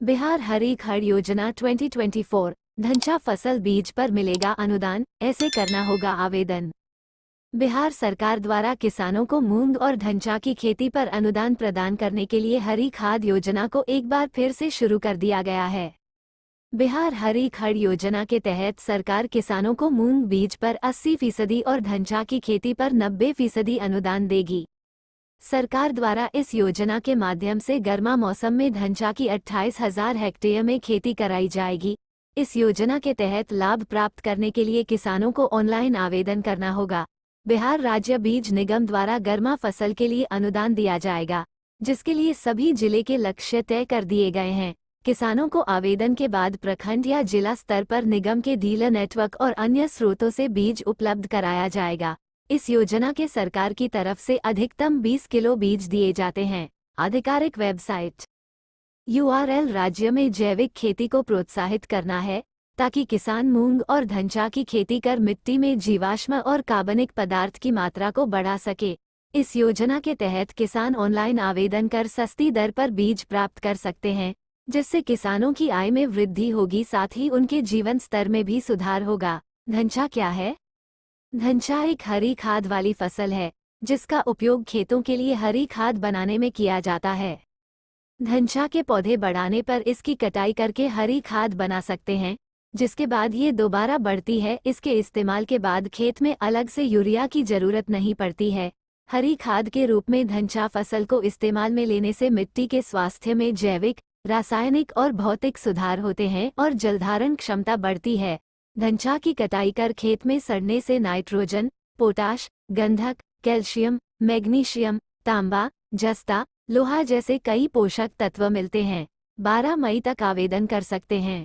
बिहार हरी खाद योजना 2024 धनचा फसल बीज पर मिलेगा अनुदान, ऐसे करना होगा आवेदन। बिहार सरकार द्वारा किसानों को मूंग और धनचा की खेती पर अनुदान प्रदान करने के लिए हरी खाद योजना को एक बार फिर से शुरू कर दिया गया है। बिहार हरी खाद योजना के तहत सरकार किसानों को मूंग बीज पर 80% और धनचा की खेती पर 90% अनुदान देगी। सरकार द्वारा इस योजना के माध्यम से गर्मा मौसम में धनचा की 28,000 हेक्टेयर में खेती कराई जाएगी। इस योजना के तहत लाभ प्राप्त करने के लिए किसानों को ऑनलाइन आवेदन करना होगा। बिहार राज्य बीज निगम द्वारा गर्मा फसल के लिए अनुदान दिया जाएगा, जिसके लिए सभी जिले के लक्ष्य तय कर दिए गए हैं। किसानों को आवेदन के बाद प्रखंड या जिला स्तर पर निगम के डीलर नेटवर्क और अन्य स्रोतों से बीज उपलब्ध कराया जाएगा। इस योजना के सरकार की तरफ से अधिकतम 20 किलो बीज दिए जाते हैं। आधिकारिक वेबसाइट URL राज्य में जैविक खेती को प्रोत्साहित करना है, ताकि किसान मूंग और धनचा की खेती कर मिट्टी में जीवाश्म और कार्बनिक पदार्थ की मात्रा को बढ़ा सके। इस योजना के तहत किसान ऑनलाइन आवेदन कर सस्ती दर पर बीज प्राप्त कर सकते हैं, जिससे किसानों की आय में वृद्धि होगी, साथ ही उनके जीवन स्तर में भी सुधार होगा। धनचा क्या है? धनचा एक हरी खाद वाली फसल है, जिसका उपयोग खेतों के लिए हरी खाद बनाने में किया जाता है। धनचा के पौधे बढ़ाने पर इसकी कटाई करके हरी खाद बना सकते हैं, जिसके बाद ये दोबारा बढ़ती है। इसके इस्तेमाल के बाद खेत में अलग से यूरिया की जरूरत नहीं पड़ती है। हरी खाद के रूप में धनचा फसल को इस्तेमाल में लेने से मिट्टी के स्वास्थ्य में जैविक, रासायनिक और भौतिक सुधार होते हैं और जलधारण क्षमता बढ़ती है। धनचा की कटाई कर खेत में सड़ने से नाइट्रोजन, पोटाश, गंधक, कैल्शियम, मैग्नीशियम, तांबा, जस्ता, लोहा जैसे कई पोषक तत्व मिलते हैं। 12 मई तक आवेदन कर सकते हैं।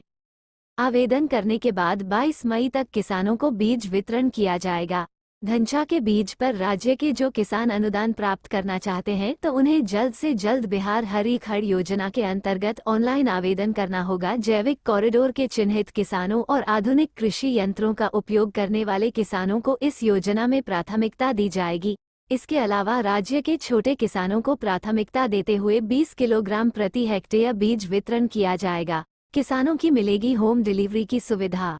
आवेदन करने के बाद 22 मई तक किसानों को बीज वितरण किया जाएगा। धनचा के बीज पर राज्य के जो किसान अनुदान प्राप्त करना चाहते हैं, तो उन्हें जल्द से जल्द बिहार हरी खाद योजना के अंतर्गत ऑनलाइन आवेदन करना होगा। जैविक कॉरिडोर के चिन्हित किसानों और आधुनिक कृषि यंत्रों का उपयोग करने वाले किसानों को इस योजना में प्राथमिकता दी जाएगी। इसके अलावा राज्य के छोटे किसानों को प्राथमिकता देते हुए 20 किलोग्राम प्रति हेक्टेयर बीज वितरण किया जाएगा। किसानों की मिलेगी होम डिलीवरी की सुविधा।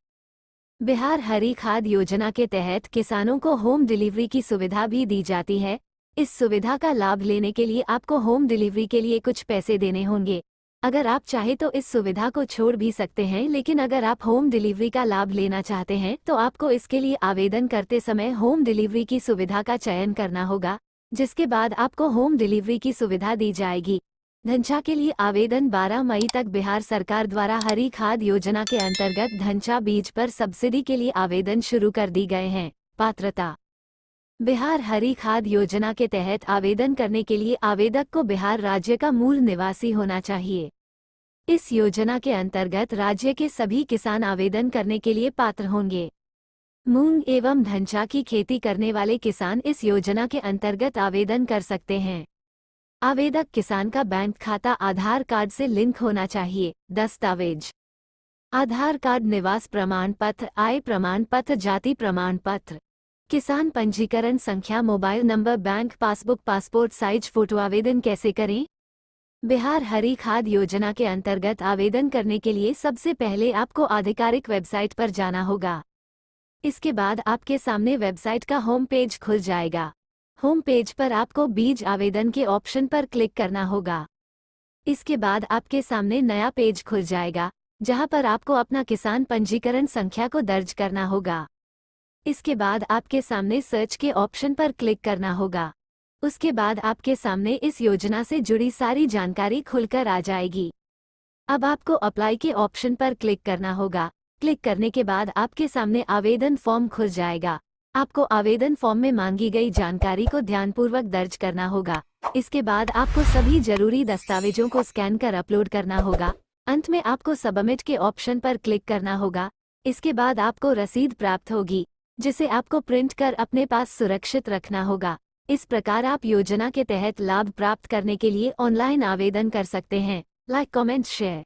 बिहार हरी खाद योजना के तहत किसानों को होम डिलीवरी की सुविधा भी दी जाती है। इस सुविधा का लाभ लेने के लिए आपको होम डिलीवरी के लिए कुछ पैसे देने होंगे। अगर आप चाहे तो इस सुविधा को छोड़ भी सकते हैं, लेकिन अगर आप होम डिलीवरी का लाभ लेना चाहते हैं तो आपको इसके लिए आवेदन करते समय होम डिलीवरी की सुविधा का चयन करना होगा, जिसके बाद आपको होम डिलीवरी की सुविधा दी जाएगी। धनचा के लिए आवेदन 12 मई तक बिहार सरकार द्वारा हरी खाद योजना के अंतर्गत धनचा बीज पर सब्सिडी के लिए आवेदन शुरू कर दी गए हैं। पात्रता: बिहार हरी खाद योजना के तहत आवेदन करने के लिए आवेदक को बिहार राज्य का मूल निवासी होना चाहिए। इस योजना के अंतर्गत राज्य के सभी किसान आवेदन करने के लिए पात्र होंगे। मूंग एवं धनचा की खेती करने वाले किसान इस योजना के अंतर्गत आवेदन कर सकते हैं। आवेदक किसान का बैंक खाता आधार कार्ड से लिंक होना चाहिए। दस्तावेज: आधार कार्ड, निवास प्रमाण पत्र, आय प्रमाण पत्र, जाति प्रमाण पत्र, किसान पंजीकरण संख्या, mobile number, bank passbook, passport size photo. आवेदन कैसे करें? बिहार हरी खाद योजना के अंतर्गत आवेदन करने के लिए सबसे पहले आपको आधिकारिक वेबसाइट पर जाना होगा। इसके बाद आपके सामने वेबसाइट का होम पेज खुल जाएगा। होम पेज पर आपको बीज आवेदन के ऑप्शन पर क्लिक करना होगा। इसके बाद आपके सामने नया पेज खुल जाएगा, जहां पर आपको अपना किसान पंजीकरण संख्या को दर्ज करना होगा। इसके बाद आपके सामने सर्च के ऑप्शन पर क्लिक करना होगा। उसके बाद आपके सामने इस योजना से जुड़ी सारी जानकारी खुलकर आ जाएगी। अब आपको अप्लाई के ऑप्शन पर क्लिक करना होगा। क्लिक करने के बाद आपके सामने आवेदन फॉर्म खुल जाएगा। आपको आवेदन फॉर्म में मांगी गई जानकारी को ध्यानपूर्वक दर्ज करना होगा। इसके बाद आपको सभी जरूरी दस्तावेजों को स्कैन कर अपलोड करना होगा। अंत में आपको सबमिट के ऑप्शन पर क्लिक करना होगा। इसके बाद आपको रसीद प्राप्त होगी, जिसे आपको प्रिंट कर अपने पास सुरक्षित रखना होगा। इस प्रकार आप योजना के तहत लाभ प्राप्त करने के लिए ऑनलाइन आवेदन कर सकते हैं। Like, comment, share.